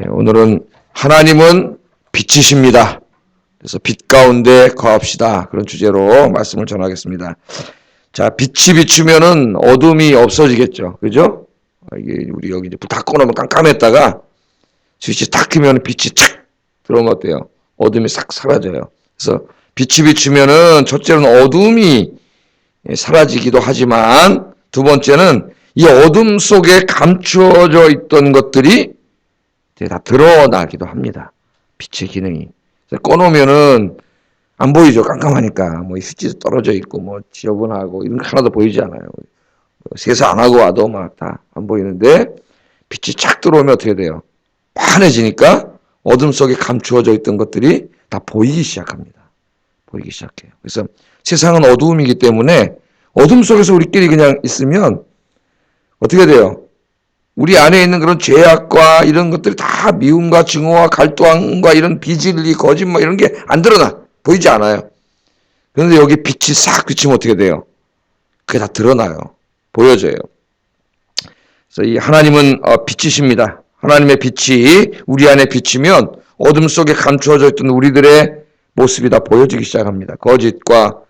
오늘은 하나님은 빛이십니다. 그래서 빛 가운데 거합시다. 그런 주제로 말씀을 전하겠습니다. 자, 빛이 비추면은 어둠이 없어지겠죠. 그죠? 이게 우리 여기 이제 불 다 꺼놓으면 깜깜했다가 스위치 탁 켜면 빛이 착 들어오면 어때요? 어둠이 싹 사라져요. 그래서 빛이 비추면은 첫째는 어둠이 사라지기도 하지만 두 번째는 이 어둠 속에 감추어져 있던 것들이 다 드러나기도 합니다. 빛의 기능이. 꺼놓으면은 안 보이죠. 깜깜하니까. 뭐 휴지도 떨어져 있고 뭐 지저분하고 이런 거 하나도 보이지 않아요. 세수 안 하고 와도 막 다 안 보이는데 빛이 착 들어오면 어떻게 돼요? 환해지니까 어둠 속에 감추어져 있던 것들이 다 보이기 시작합니다. 보이기 시작해요. 그래서 세상은 어두움이기 때문에 어둠 속에서 우리끼리 그냥 있으면 어떻게 돼요? 우리 안에 있는 그런 죄악과 이런 것들이 다 미움과 증오와 갈등과 이런 비진리, 거짓말 이런 게 안 드러나. 보이지 않아요. 그런데 여기 빛이 싹 비치면 어떻게 돼요? 그게 다 드러나요. 보여져요. 그래서 이 하나님은 빛이십니다. 하나님의 빛이 우리 안에 비치면 어둠 속에 감추어져 있던 우리들의 모습이 다 보여지기 시작합니다. 거짓과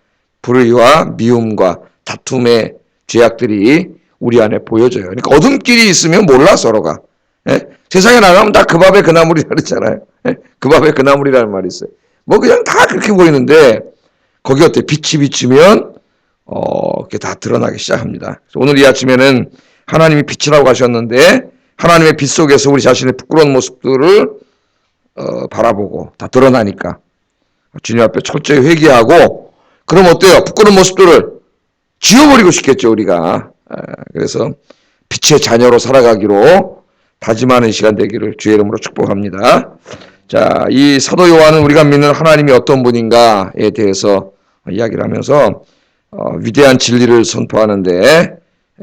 불의와 미움과 다툼의 죄악들이 우리 안에 보여져요. 그러니까 어둠끼리 있으면 몰라 서로가. 예? 세상에 나가면 다 그 밥에 그 나물이라 그랬잖아요. 예? 그 밥에 그 나물이라는 말이 있어요. 뭐 그냥 다 그렇게 보이는데 거기 어때? 빛이 비치면 그게 다 드러나기 시작합니다. 그래서 오늘 이 아침에는 하나님이 빛이라고 하셨는데 하나님의 빛 속에서 우리 자신의 부끄러운 모습들을 바라보고 다 드러나니까 주님 앞에 철저히 회개하고 그럼 어때요? 부끄러운 모습들을 지워버리고 싶겠죠 우리가. 그래서 빛의 자녀로 살아가기로 다짐하는 시간 되기를 주의 이름으로 축복합니다. 자, 이 사도 요한은 우리가 믿는 하나님이 어떤 분인가에 대해서 이야기를 하면서 위대한 진리를 선포하는데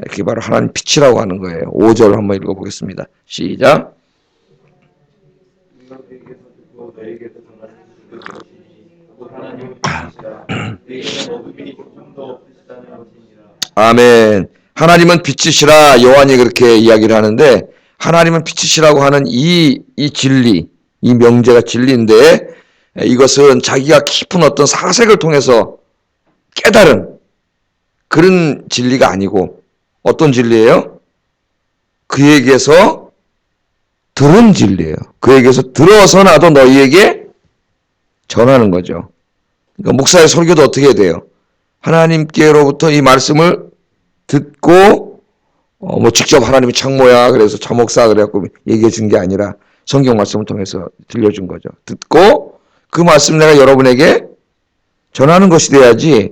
그게 바로 하나님 빛이라고 하는 거예요. 5절 한번 읽어보겠습니다. 시작. 아멘. 하나님은 빛이시라 요한이 그렇게 이야기를 하는데 하나님은 빛이시라고 하는 이 진리, 이 명제가 진리인데 이것은 자기가 깊은 어떤 사색을 통해서 깨달은 그런 진리가 아니고 어떤 진리예요? 그에게서 들은 진리예요. 그에게서 들어서 나도 너희에게 전하는 거죠. 그러니까 목사의 설교도 어떻게 해야 돼요? 하나님께로부터 이 말씀을 듣고 뭐 직접 하나님이 창모야 그래서 차목사 그래갖고 얘기해 준 게 아니라 성경 말씀을 통해서 들려준 거죠. 듣고 그 말씀 내가 여러분에게 전하는 것이 돼야지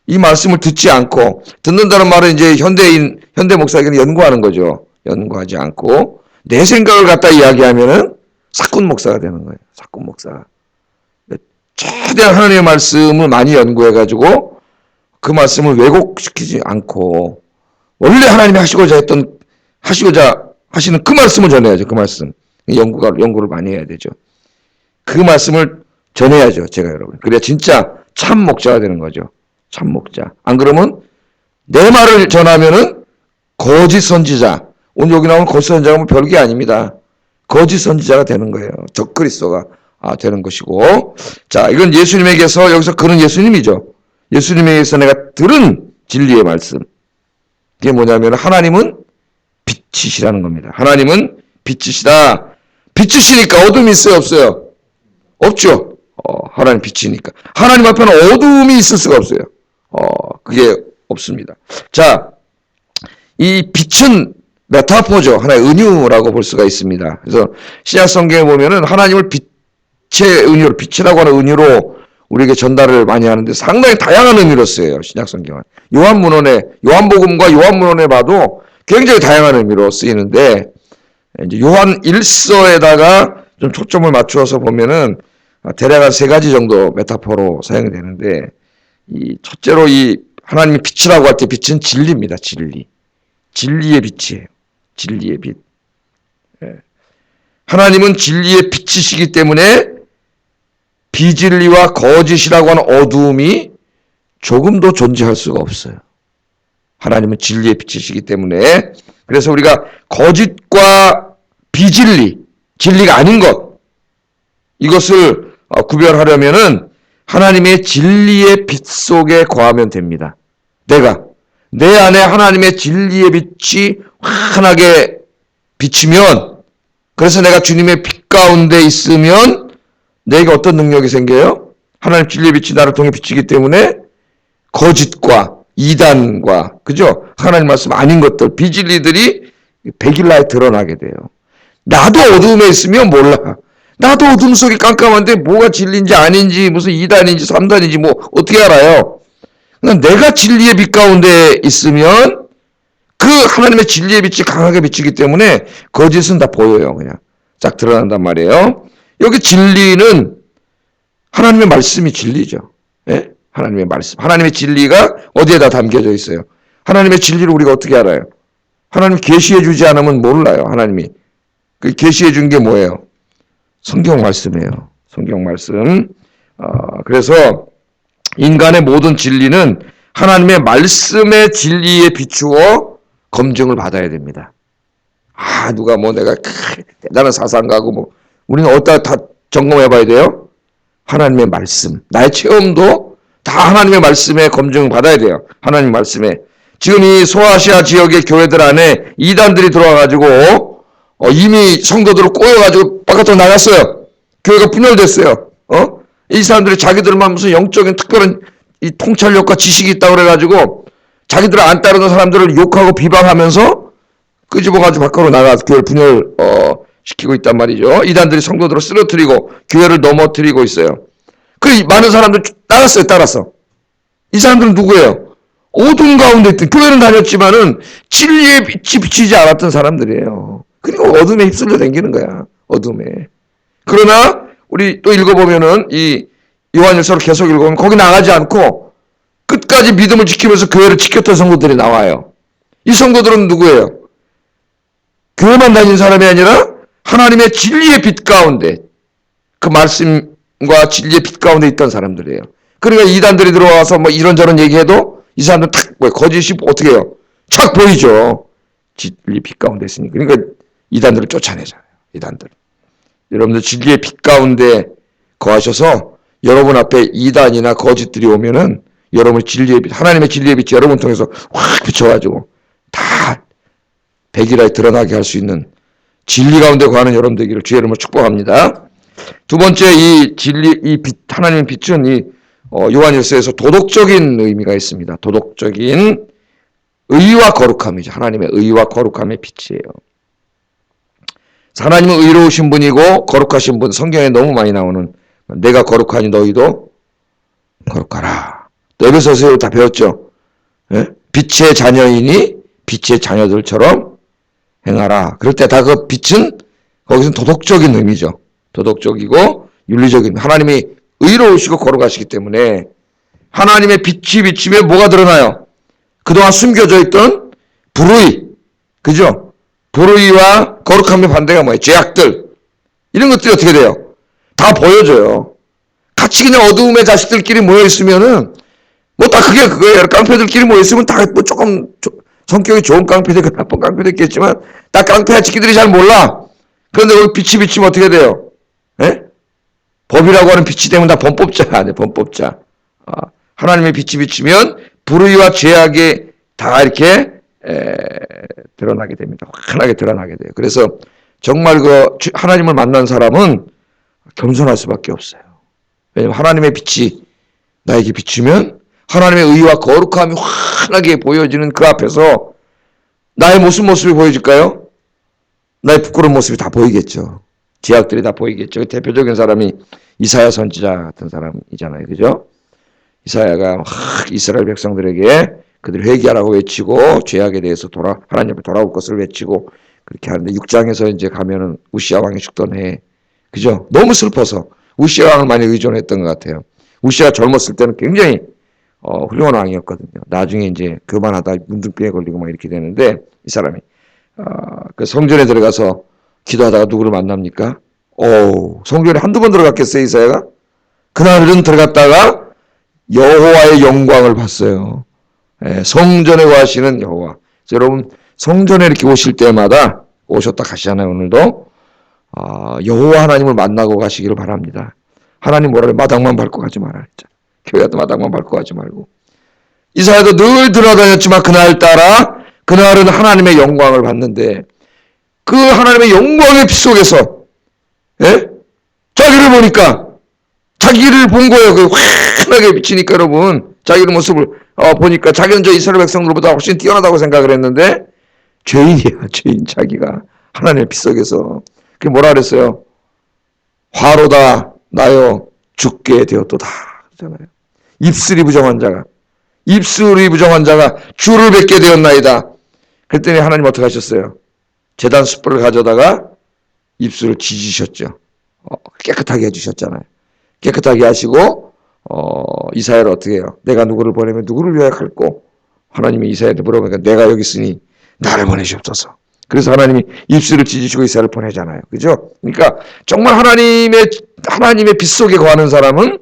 이 말씀을 듣지 않고 듣는다는 말은 이제 현대 목사에게는 연구하는 거죠. 연구하지 않고 내 생각을 갖다 이야기하면은 사꾼 목사가 되는 거예요. 사꾼 목사. 최대한 하나님의 말씀을 많이 연구해가지고 그 말씀을 왜곡시키지 않고 원래 하나님이 하시고자 하시는 그 말씀을 전해야죠. 그 말씀. 연구를 많이 해야 되죠. 그 말씀을 전해야죠. 제가 여러분. 그래야 진짜 참 목자가 되는 거죠. 참 목자. 안 그러면 내 말을 전하면은 거짓 선지자. 오늘 여기 나온 거짓 선지자는 별게 아닙니다. 거짓 선지자가 되는 거예요. 적그리스도가 되는 것이고. 자, 이건 예수님에게서 여기서 그런 예수님이죠. 예수님에게서 내가 들은 진리의 말씀. 그게 뭐냐면 하나님은 빛이시라는 겁니다. 하나님은 빛이시다. 빛이시니까 어둠이 있어요, 없어요? 없죠. 하나님 빛이니까. 하나님 앞에는 어둠이 있을 수가 없어요. 그게 없습니다. 자, 이 빛은 메타포죠. 하나의 은유라고 볼 수가 있습니다. 그래서 신약 성경에 보면은 하나님을 빛의 은유로, 빛이라고 하는 은유로 우리에게 전달을 많이 하는데 상당히 다양한 의미로 쓰여요. 신약 성경은. 요한복음과 요한문헌에 봐도 굉장히 다양한 의미로 쓰이는데 이제 요한 1서에다가 좀 초점을 맞추어서 보면은 대략 한 3가지 정도 메타포로 사용이 되는데 이 첫째로 이 하나님이 빛이라고 할 때 빛은 진리입니다. 진리. 진리의 빛이에요. 진리의 빛. 하나님은 진리의 빛이시기 때문에 비진리와 거짓이라고 하는 어두움이 조금도 존재할 수가 없어요. 하나님은 진리의 빛이시기 때문에 그래서 우리가 거짓과 비진리 진리가 아닌 것, 이것을 구별하려면은 하나님의 진리의 빛 속에 거하면 됩니다. 내 안에 하나님의 진리의 빛이 환하게 비치면, 그래서 내가 주님의 빛 가운데 있으면 내게 어떤 능력이 생겨요? 하나님 진리의 빛이 나를 통해 비치기 때문에 거짓과 이단과, 그죠? 하나님 말씀 아닌 것들, 비진리들이 백일나에 드러나게 돼요. 나도 어둠에 있으면 몰라. 나도 어둠 속에 깜깜한데 뭐가 진리인지 아닌지, 무슨 이단인지 삼단인지 뭐 어떻게 알아요? 그러니까 내가 진리의 빛 가운데 있으면 그 하나님의 진리의 빛이 강하게 비치기 때문에 거짓은 다 보여요. 그냥 쫙 드러난단 말이에요. 여기 진리는 하나님의 말씀이 진리죠. 예? 하나님의 말씀. 하나님의 진리가 어디에다 담겨져 있어요? 하나님의 진리를 우리가 어떻게 알아요? 하나님 계시해 주지 않으면 몰라요. 하나님이. 그 계시해 준 게 뭐예요? 성경 말씀이에요. 성경 말씀. 그래서 인간의 모든 진리는 하나님의 말씀의 진리에 비추어 검증을 받아야 됩니다. 누가 뭐 내가 대단한 사상가고 뭐 우리는 어디다 다 점검해 봐야 돼요? 하나님의 말씀. 나의 체험도 다 하나님의 말씀에 검증을 받아야 돼요. 하나님 말씀에. 지금 이 소아시아 지역의 교회들 안에 이단들이 들어와가지고 이미 성도들을 꼬여가지고 바깥으로 나갔어요. 교회가 분열됐어요. 이 사람들이 자기들만 무슨 영적인 특별한 이 통찰력과 지식이 있다고 그래가지고 자기들을 안 따르는 사람들을 욕하고 비방하면서 끄집어가지고 밖으로 나가서 교회를 분열 시키고 있단 말이죠. 이단들이 성도들을 쓰러뜨리고 교회를 넘어뜨리고 있어요. 그 많은 사람들 따랐어요. 따랐어. 이 사람들은 누구예요? 어둠 가운데 있던, 교회는 다녔지만은 진리의 빛이 비치지 않았던 사람들이에요. 그리고 어둠에 휩쓸려 다니는 거야. 어둠에. 그러나 우리 또 읽어보면은 이 요한일서를 계속 읽어보면 거기 나가지 않고 끝까지 믿음을 지키면서 교회를 지켰던 성도들이 나와요. 이 성도들은 누구예요? 교회만 다닌 사람이 아니라 하나님의 진리의 빛 가운데, 그 말씀과 진리의 빛 가운데 있던 사람들이에요. 그러니까 이단들이 들어와서 뭐 이런저런 얘기해도 이 사람들 탁 거짓이 어떻게 해요? 착 보이죠. 진리 빛 가운데 있으니까. 그러니까 이단들을 쫓아내잖아요. 이단들. 여러분들 진리의 빛 가운데 거하셔서 여러분 앞에 이단이나 거짓들이 오면은 여러분의 진리의 빛, 하나님의 진리의 빛이 여러분 통해서 확 비춰가지고 다 백일하에 드러나게 할 수 있는 진리 가운데 거하는 여러분 되기를 주의 이름으로 축복합니다. 두 번째, 이 진리, 이 빛, 하나님의 빛은 이 요한일서에서 도덕적인 의미가 있습니다. 도덕적인 의와 거룩함이죠. 하나님의 의와 거룩함의 빛이에요. 하나님은 의로우신 분이고 거룩하신 분, 성경에 너무 많이 나오는, 내가 거룩하니 너희도 거룩하라. 또 에베소서에 다 배웠죠. 예? 빛의 자녀이니 빛의 자녀들처럼 행하라. 그럴 때 다 그 빛은 거기서는 도덕적인 의미죠. 도덕적이고 윤리적인, 하나님이 의로우시고 거룩하시기 때문에 하나님의 빛이 비치면 뭐가 드러나요? 그동안 숨겨져 있던 불의, 그죠? 불의와 거룩함의 반대가 뭐예요? 죄악들. 이런 것들이 어떻게 돼요? 다 보여져요. 같이 그냥 어두움의 자식들끼리 모여있으면은, 뭐 다 그게 그거예요. 깡패들끼리 모여있으면 다 뭐 조금 성격이 좋은 깡패들, 나쁜 깡패도 있겠지만, 다 깡패야 지끼들이 잘 몰라. 그런데 거기 빛이 비치면 어떻게 돼요? 예? 법이라고 하는 빛이 되면 다 범법자 아니에요. 범법자. 하나님의 빛이 비치면 불의와 죄악이 다 이렇게 드러나게 됩니다. 환하게 드러나게 돼요. 그래서 정말 그 하나님을 만난 사람은 겸손할 수밖에 없어요. 왜냐하면 하나님의 빛이 나에게 비치면 하나님의 의와 거룩함이 환하게 보여지는 그 앞에서 나의 무슨 모습이 보여질까요? 나의 부끄러운 모습이 다 보이겠죠. 죄악들이 다 보이겠죠. 대표적인 사람이 이사야 선지자 같은 사람이잖아요. 그죠? 이사야가 이스라엘 백성들에게 그들 회개하라고 외치고 죄악에 대해서 하나님 앞에 돌아올 것을 외치고 그렇게 하는데 6장에서 이제 가면은 우시아 왕이 죽던 해. 그죠? 너무 슬퍼서 우시아 왕을 많이 의존했던 것 같아요. 우시아가 젊었을 때는 굉장히 훌륭한 왕이었거든요. 나중에 이제 교만하다 문둥병에 걸리고 막 이렇게 되는데 이 사람이 그 성전에 들어가서 기도하다가 누구를 만납니까? 성전에 한두 번 들어갔겠어요, 이사야가? 그날은 들어갔다가 여호와의 영광을 봤어요. 성전에 거하시는 여호와. 여러분 성전에 이렇게 오실 때마다 오셨다 가시잖아요. 오늘도 여호와 하나님을 만나고 가시기를 바랍니다. 하나님 뭐라 그래? 마당만 밟고 가지 마라 했잖아. 교회도 마당만 밟고 가지 말고. 이사야도 늘 들어다녔지만 그날은 하나님의 영광을 봤는데 그 하나님의 영광의 빛 속에서 자기를 보니까 자기를 본 거예요. 그 환하게 비치니까 여러분 자기의 모습을 보니까 자기는 저 이스라엘 백성들보다 훨씬 뛰어나다고 생각을 했는데 죄인이야. 죄인 자기가 하나님의 빛 속에서. 그게 뭐라 그랬어요? 화로다 나여 죽게 되었도다 그러잖아요. 입술이 부정한 자가 주를 뵙게 되었나이다. 그랬더니 하나님 어떻게 하셨어요? 제단 숯불을 가져다가 입술을 지지셨죠. 깨끗하게 해주셨잖아요. 깨끗하게 하시고 이사야를 어떻게 해요? 내가 누구를 보내면 누구를 위하여 갈고? 하나님이 이사야한테 물어보니까 내가 여기 있으니 나를 보내시옵소서. 그래서 하나님이 입술을 찢으시고 이사야를 보내잖아요. 그죠? 그러니까 정말 하나님의 빛 속에 거하는 사람은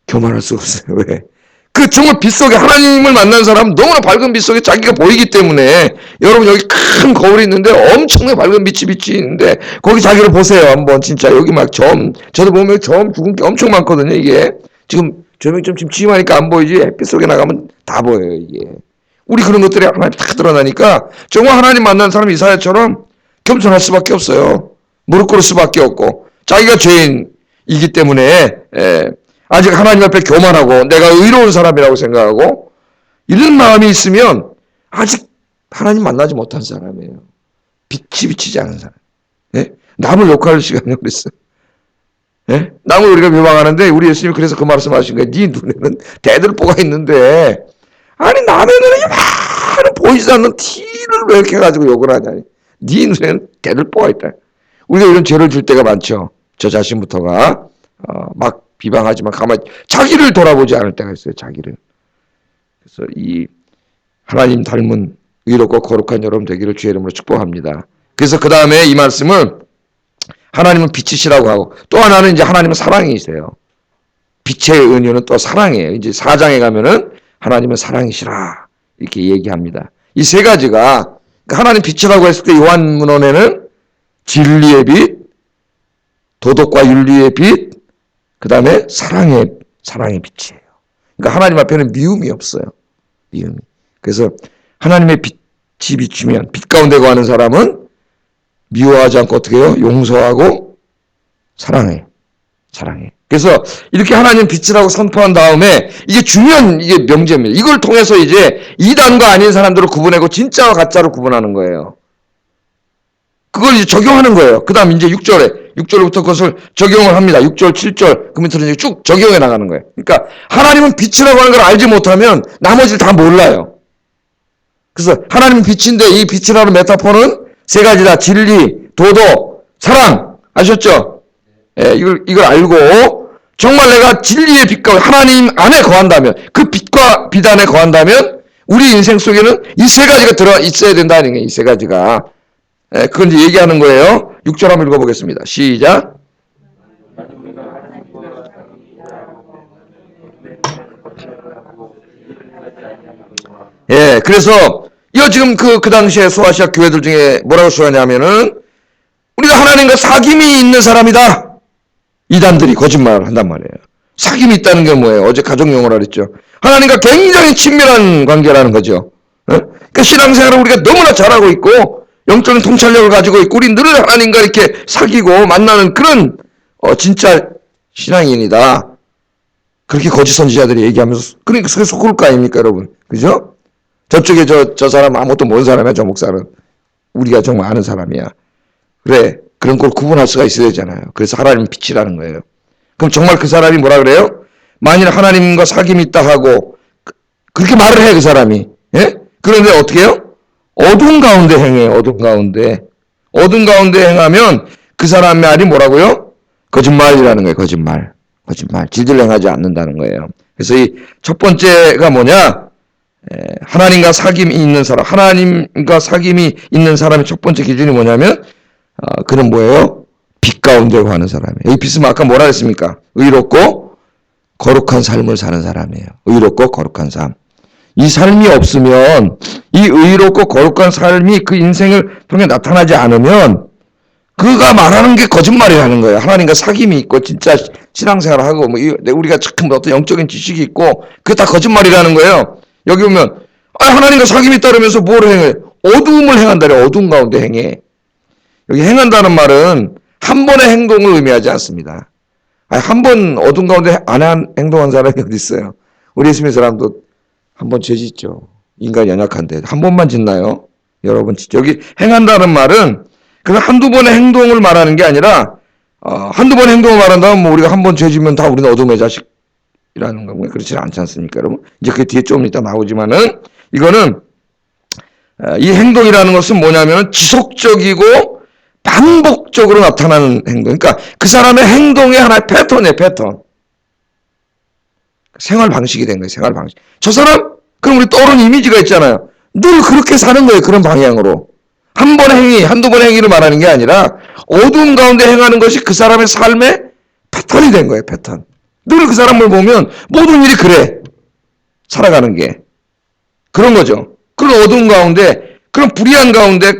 교만할 수 없어요. 왜? 그 정말 빛 속에 하나님을 만난 사람은 너무나 밝은 빛 속에 자기가 보이기 때문에 여러분 여기 큰 거울이 있는데 엄청나게 밝은 빛이 있는데 거기 자기를 보세요. 한번 진짜 여기 막 저도 보면 점 죽은 게 엄청 많거든요. 이게 지금 조명이 좀 침침하니까 안 보이지 햇빛 속에 나가면 다 보여요. 이게 우리 그런 것들이 하나님 다 드러나니까 정말 하나님 만난 사람 이사야처럼 겸손할 수밖에 없어요. 무릎 꿇을 수밖에 없고 자기가 죄인이기 때문에 아직 하나님 앞에 교만하고 내가 의로운 사람이라고 생각하고 이런 마음이 있으면 아직 하나님 만나지 못한 사람이에요. 빛이 비치지 않은 사람. 남을 욕할 시간이 그랬어요. 남을 우리가 비방하는데 우리 예수님이 그래서 그 말씀하신 거예요. 네 눈에는 대들보가 있는데 아니 남의 눈에 많은 보이지 않는 티를 왜 이렇게 가지고 욕을 하냐. 네 눈에는 대들보가 있다. 우리가 이런 죄를 줄 때가 많죠. 저 자신부터가 막 비방하지만 가만히 자기를 돌아보지 않을 때가 있어요. 자기를. 그래서 이 하나님 닮은 의롭고 거룩한 여러분 되기를 주의 이름으로 축복합니다. 그래서 그 다음에 이 말씀은 하나님은 빛이시라고 하고 또 하나는 이제 하나님은 사랑이세요. 빛의 은유는 또 사랑이에요. 이제 4장에 가면은 하나님은 사랑이시라 이렇게 얘기합니다. 이 세 가지가 하나님 빛이라고 했을 때 요한문헌에는 진리의 빛, 도덕과 윤리의 빛, 그 다음에 사랑의 빛이에요. 그러니까 하나님 앞에는 미움이 없어요. 미움이. 그래서 하나님의 빛이 비추면 빛 가운데 거하는 사람은 미워하지 않고 어떻게 해요? 용서하고 사랑해. 그래서 이렇게 하나님 빛이라고 선포한 다음에 이게 중요한 이게 명제입니다. 이걸 통해서 이제 이단과 아닌 사람들을 구분하고 진짜와 가짜로 구분하는 거예요. 그걸 이제 적용하는 거예요. 그 다음 이제 6절부터 그것을 적용을 합니다. 6절, 7절, 그 밑으로 이제 쭉 적용해 나가는 거예요. 그러니까 하나님은 빛이라고 하는 걸 알지 못하면 나머지를 다 몰라요. 그래서 하나님은 빛인데 이 빛이라는 메타포는 세 가지다. 진리, 도덕, 사랑. 아셨죠? 이걸 알고 정말 내가 진리의 빛과 하나님 안에 거한다면 그 빛과 빛 안에 거한다면 우리 인생 속에는 이 세 가지가 들어 있어야 된다는 거예요. 이 세 가지가. 그건 이제 얘기하는 거예요. 6절 한번 읽어보겠습니다. 시작. 그래서 이거 지금 그 당시에 소아시아 교회들 중에 뭐라고 수하냐면은 우리가 하나님과 사귐이 있는 사람이다. 이단들이 거짓말을 한단 말이에요. 사귐이 있다는 게 뭐예요? 어제 가정용어라 그랬죠. 하나님과 굉장히 친밀한 관계라는 거죠. 그러니까 신앙생활을 우리가 너무나 잘하고 있고 영적인 통찰력을 가지고 있고 우리 늘 하나님과 이렇게 사귀고 만나는 그런 진짜 신앙인이다. 그렇게 거짓 선지자들이 얘기하면서 그러니까 그래서 그럴 거 아닙니까 여러분? 그죠? 저쪽에 저 사람 아무것도 모르는 사람이야. 저 목사는 우리가 정말 아는 사람이야. 그래 그런 걸 구분할 수가 있어야 되잖아요. 그래서 하나님 빛이라는 거예요. 그럼 정말 그 사람이 뭐라 그래요? 만일 하나님과 사귐이 있다 하고 그렇게 말을 해 그 사람이. 그런데 어떻게 해요? 어둠 가운데 행해요. 어둠 가운데 행하면 그 사람의 말이 뭐라고요? 거짓말이라는 거예요. 거짓말. 진리를 행하지 않는다는 거예요. 그래서 이 첫 번째가 뭐냐? 하나님과 사귐이 있는 사람. 하나님과 사귐이 있는 사람의 첫 번째 기준이 뭐냐면 그는 뭐예요? 빛 가운데 거하는 사람이에요. 이 빛은 아까 뭐라 했습니까? 의롭고 거룩한 삶을 사는 사람이에요. 의롭고 거룩한 삶. 이 삶이 없으면 이 의롭고 거룩한 삶이 그 인생을 통해 나타나지 않으면 그가 말하는 게 거짓말이라는 거예요. 하나님과 사귐이 있고 진짜 신앙생활을 하고 뭐 우리가 참 어떤 영적인 지식이 있고 그게 다 거짓말이라는 거예요. 여기 보면 하나님과 사귐이 따르면서 뭘 행해? 어두움을 행한다래. 어두움 가운데 행해. 여기 행한다는 말은 한 번의 행동을 의미하지 않습니다. 한 번 어두움 가운데 안 행동한 사람이 어디 있어요? 우리 예수님의 사람도 한 번 죄 짓죠. 인간 연약한데 한 번만 짓나요? 여러분 여기 행한다는 말은 그냥 한두 번의 행동을 말하는 게 아니라 한두 번의 행동을 말한다면 뭐 우리가 한 번 죄 지면 다 우리는 어둠의 자식이라는 거 그렇지 않지 않습니까, 여러분? 이제 그게 뒤에 좀 이따 나오지만은 이거는 이 행동이라는 것은 뭐냐면 지속적이고 반복적으로 나타나는 행동. 그러니까 그 사람의 행동의 하나의 패턴이에요, 패턴. 생활 방식이 된 거예요, 생활 방식. 저 사람 그럼 우리 떠오르는 이미지가 있잖아요. 늘 그렇게 사는 거예요, 그런 방향으로. 한 번의 행위, 한두 번의 행위를 말하는 게 아니라 어두움 가운데 행하는 것이 그 사람의 삶의 패턴이 된 거예요, 패턴. 늘 그 사람을 보면 모든 일이 그래. 살아가는 게. 그런 거죠. 그런 어두움 가운데, 그런 불의한 가운데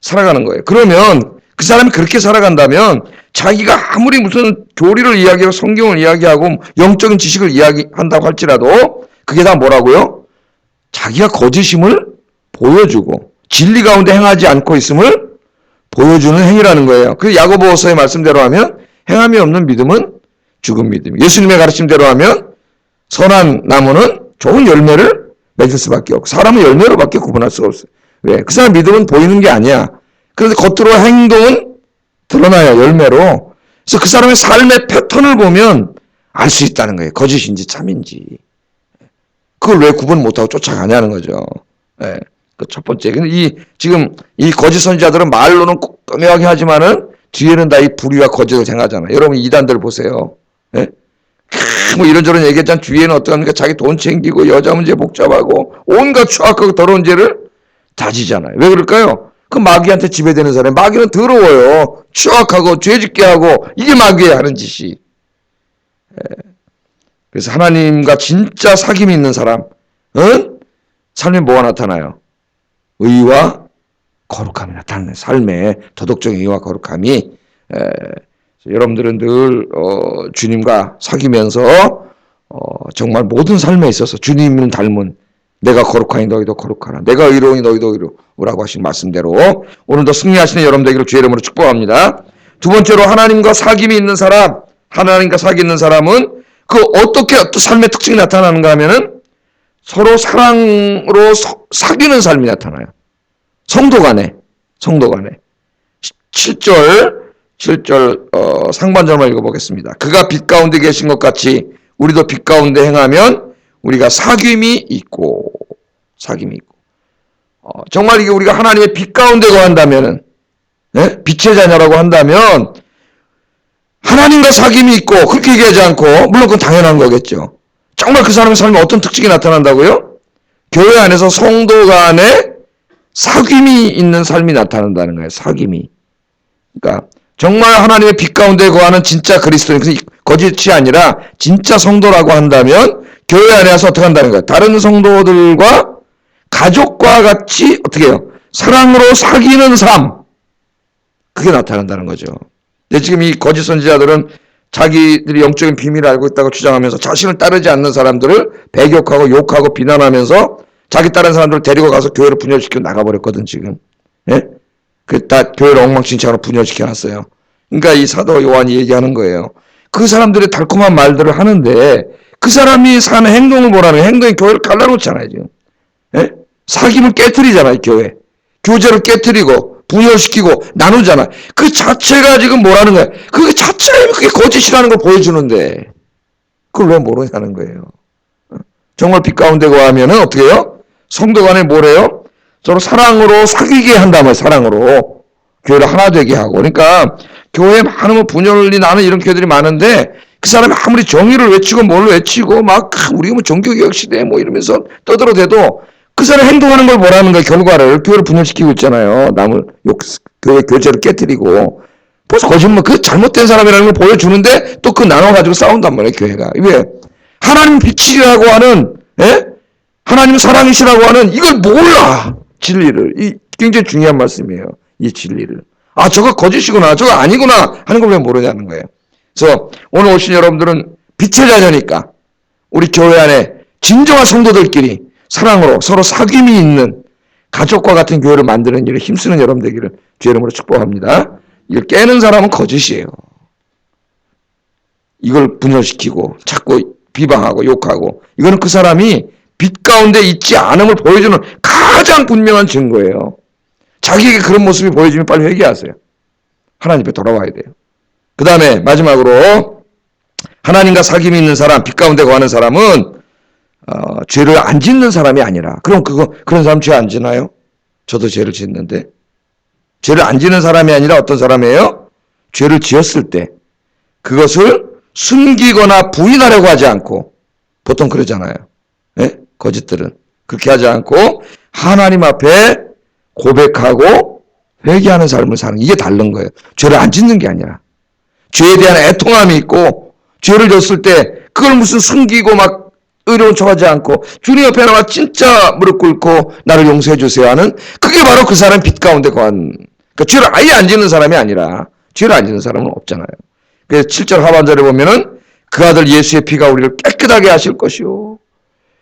살아가는 거예요. 그러면 그 사람이 그렇게 살아간다면 자기가 아무리 무슨 교리를 이야기하고 성경을 이야기하고 영적인 지식을 이야기한다고 할지라도 그게 다 뭐라고요? 자기가 거짓임을 보여주고 진리 가운데 행하지 않고 있음을 보여주는 행위라는 거예요. 그 야고보서의 말씀대로 하면 행함이 없는 믿음은 죽은 믿음. 예수님의 가르침대로 하면 선한 나무는 좋은 열매를 맺을 수밖에 없고 사람은 열매로밖에 구분할 수가 없어요. 왜? 그 사람 믿음은 보이는 게 아니야. 그런데 겉으로 행동은 드러나야 열매로. 그래서 그 사람의 삶의 패턴을 보면 알 수 있다는 거예요. 거짓인지 참인지. 그걸 왜 구분 못하고 쫓아가냐는 거죠. 예. 그 첫 번째. 근데 지금 이 거짓 선지자들은 말로는 꼼꼼하게 하지만은 뒤에는 다 이 불의와 거짓을 행하잖아요. 여러분 이단들 보세요. 예? 뭐 이런저런 얘기했잖아. 뒤에는 어떡합니까? 자기 돈 챙기고 여자 문제 복잡하고 온갖 추악하고 더러운 죄를 다지잖아요. 왜 그럴까요? 그 마귀한테 지배되는 사람. 마귀는 더러워요. 추악하고 죄짓게 하고 이게 마귀의 하는 짓이. 예. 그래서 하나님과 진짜 사귐이 있는 사람, 삶에 뭐가 나타나요? 의와 거룩함이 나타나는 삶에 도덕적인 의와 거룩함이. 여러분들은 늘 주님과 사귀면서 정말 모든 삶에 있어서 주님을 닮은 내가 거룩하니 너희도 거룩하라. 내가 의로우니 너희도 의로우라고 하신 말씀대로 오늘도 승리하시는 여러분들에게 주의 이름으로 축복합니다. 두 번째로 하나님과 사귐이 있는 사람, 하나님과 사귐 있는 사람은 그 어떻게 삶의 특징이 나타나는가 하면은 서로 사랑으로 사귀는 삶이 나타나요. 성도 간에. 7절 상반절만 읽어보겠습니다. 그가 빛 가운데 계신 것 같이 우리도 빛 가운데 행하면 우리가 사귐이 있고 정말 이게 우리가 하나님의 빛 가운데 거한다면은 빛의 자녀라고 한다면 하나님과 사귐이 있고 그렇게 얘기하지 않고 물론 그건 당연한 거겠죠. 정말 그 사람의 삶에 어떤 특징이 나타난다고요? 교회 안에서 성도 간에 사귐이 있는 삶이 나타난다는 거예요. 사귐이. 그러니까 정말 하나님의 빛 가운데 거하는 진짜 그리스도인, 거짓이 아니라 진짜 성도라고 한다면 교회 안에 와서 어떻게 한다는 거예요? 다른 성도들과 가족과 같이 어떻게 해요? 사랑으로 사귀는 삶. 그게 나타난다는 거죠. 근데 지금 이 거짓 선지자들은 자기들이 영적인 비밀을 알고 있다고 주장하면서 자신을 따르지 않는 사람들을 배격하고 욕하고 비난하면서 자기 따른 사람들을 데리고 가서 교회를 분열시키고 나가버렸거든, 지금. 예? 그 다 교회를 엉망진창으로 분열시켜놨어요. 그러니까 이 사도 요한이 얘기하는 거예요. 그 사람들이 달콤한 말들을 하는데 그 사람이 사는 행동을 보라는 행동이 교회를 갈라놓잖아요, 지금. 예? 사귐을 깨트리잖아요, 교회. 교제를 깨트리고 분열시키고 나누잖아. 그 자체가 지금 뭐라는 거야? 그 자체가 그게 거짓이라는 걸 보여주는데 그걸 왜 모르냐는 거예요. 정말 빛 가운데 거하면은 어떻게 해요? 성도 간에 뭐래요? 서로 사랑으로 사귀게 한다면 사랑으로 교회를 하나 되게 하고. 그러니까 교회에 많은 분열이 나는 이런 교회들이 많은데 그 사람이 아무리 정의를 외치고 뭘 외치고 막 우리가 뭐 종교개혁 시대 뭐 이러면서 떠들어대도 그 사람 행동하는 걸 뭐라는 거야? 결과를 교회를 분열시키고 있잖아요. 남을 교회 교제를 깨뜨리고 벌써 거짓말 그 잘못된 사람이라는 걸 보여주는데 또 그 나눠가지고 싸운단 말이에요. 교회가. 왜? 하나님 빛이라고 하는 하나님 사랑이시라고 하는 이걸 몰라. 진리를. 이 굉장히 중요한 말씀이에요. 이 진리를. 아, 저거 거짓이구나, 저거 아니구나 하는 걸 왜 모르냐는 거예요. 그래서 오늘 오신 여러분들은 빛의 자녀니까 우리 교회 안에 진정한 성도들끼리 사랑으로 서로 사귐이 있는 가족과 같은 교회를 만드는 일에 힘쓰는 여러분 되기를 주의 이름으로 축복합니다. 이걸 깨는 사람은 거짓이에요. 이걸 분열시키고 자꾸 비방하고 욕하고, 이거는 그 사람이 빛 가운데 있지 않음을 보여주는 가장 분명한 증거예요. 자기에게 그런 모습이 보여지면 빨리 회개하세요. 하나님 앞에 돌아와야 돼요. 그 다음에 마지막으로 하나님과 사귐이 있는 사람, 빛 가운데 거하는 사람은 죄를 안 짓는 사람이 아니라, 그럼 그런 사람 죄 안 지나요? 저도 죄를 짓는데. 죄를 안 지는 사람이 아니라 어떤 사람이에요? 죄를 지었을 때 그것을 숨기거나 부인하려고 하지 않고, 보통 그러잖아요. 네? 거짓들은 그렇게 하지 않고 하나님 앞에 고백하고 회개하는 삶을 사는, 이게 다른 거예요. 죄를 안 짓는 게 아니라 죄에 대한 애통함이 있고, 죄를 졌을 때 그걸 무슨 숨기고 막 의로운 척하지 않고 주님 옆에 나와 진짜 무릎 꿇고 나를 용서해 주세요 하는, 그게 바로 그 사람 빛 가운데 거한, 그러니까 죄를 아예 안 짓는 사람이 아니라, 죄를 안 짓는 사람은 없잖아요. 그래서 7절 하반절에 보면은 그 아들 예수의 피가 우리를 깨끗하게 하실 것이요.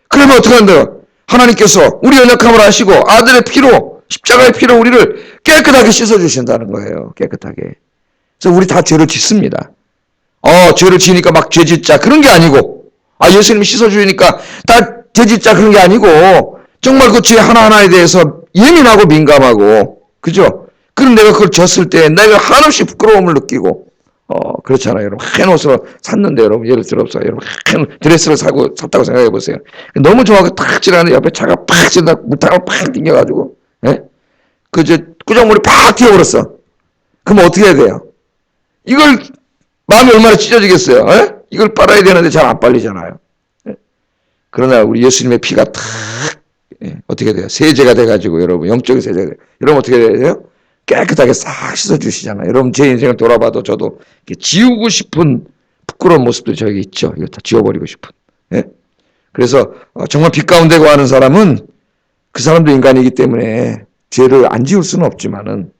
그러면 어떻게 한대요? 하나님께서 우리 연약함을 아시고 아들의 피로, 십자가의 피로 우리를 깨끗하게 씻어주신다는 거예요. 깨끗하게. 그래서 우리 다 죄를 짓습니다. 죄를 지으니까 막 죄 짓자 그런 게 아니고, 예수님이 씻어주니까 다 죄 짓자 그런 게 아니고, 정말 그 죄 하나하나에 대해서 예민하고 민감하고, 그죠? 그럼 내가 그걸 졌을 때 내가 한없이 부끄러움을 느끼고, 그렇잖아요. 여러분, 한 옷을 샀는데, 여러분, 예를 들어서, 여러분, 한 드레스를 샀다고 생각해 보세요. 너무 좋아하고 탁 지나는데 옆에 차가 팍 지나, 물탕을 팍 튕겨가지고, 예? 꾸정물이 팍 튀어버렸어. 그럼 어떻게 해야 돼요? 이걸, 마음이 얼마나 찢어지겠어요? 예? 이걸 빨아야 되는데 잘 안 빨리잖아요. 예? 그러나 우리 예수님의 피가 탁, 어떻게 돼요? 세제가 돼가지고, 여러분, 영적인 세제가 돼요. 여러분, 어떻게 돼요? 깨끗하게 싹 씻어주시잖아요. 여러분, 제 인생을 돌아봐도 저도 지우고 싶은 부끄러운 모습들이 저에게 있죠. 이거 다 지워버리고 싶은. 예? 그래서 정말 빛 가운데 거하는 사람은, 그 사람도 인간이기 때문에 죄를 안 지울 수는 없지만은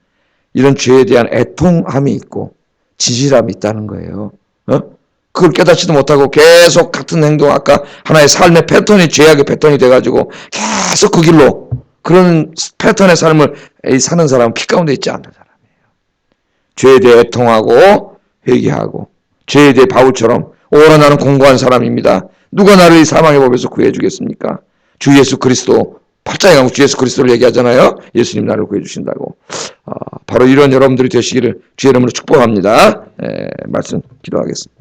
이런 죄에 대한 애통함이 있고 진실함이 있다는 거예요. 그걸 깨닫지도 못하고 계속 같은 행동, 아까 하나의 삶의 패턴이 죄악의 패턴이 돼가지고 계속 그 길로, 그런 패턴의 삶을 사는 사람은 피 가운데 있지 않는 사람이에요. 죄에 대해 애통하고 회개하고, 죄에 대해 바울처럼 오라 나는 공고한 사람입니다. 누가 나를 이 사망의 법에서 구해주겠습니까? 주 예수 그리스도, 팔자에 가면 주 예수 그리스도를 얘기하잖아요. 예수님 나를 구해주신다고. 바로 이런 여러분들이 되시기를 주의 이름으로 축복합니다. 말씀 기도하겠습니다.